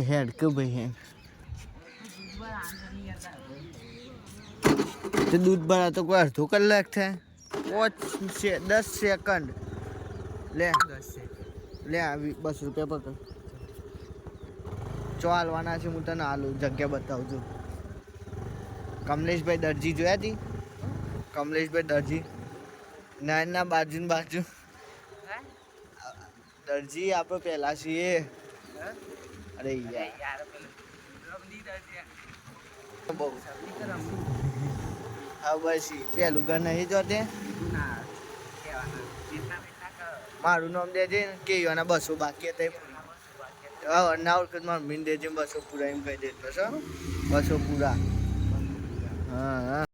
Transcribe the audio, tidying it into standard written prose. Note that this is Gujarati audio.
હેડ કે ભાઈ હે તો દૂધ ભરા તો કોઈ અડધો કલાક થાય 10 સેકન્ડ લે આવી 200 રૂપિયા પકડ ચો હાલવાના છે હું તને હાલું જગ્યા બતાવું છું કમલેશભાઈ દરજી જોયા હતી કમલેશભાઈ દરજી ના બાજુ દરજી આપણે પહેલા છીએ અરે યાર હા બસ પેલું ઘર નહીં જોતે મારું નામ દેજે કે એના 200 બાકી હતા ના ઓળખ મારું મીન દેજે 200 પૂરા એમ કહી દેતો છો 200 પૂરા હા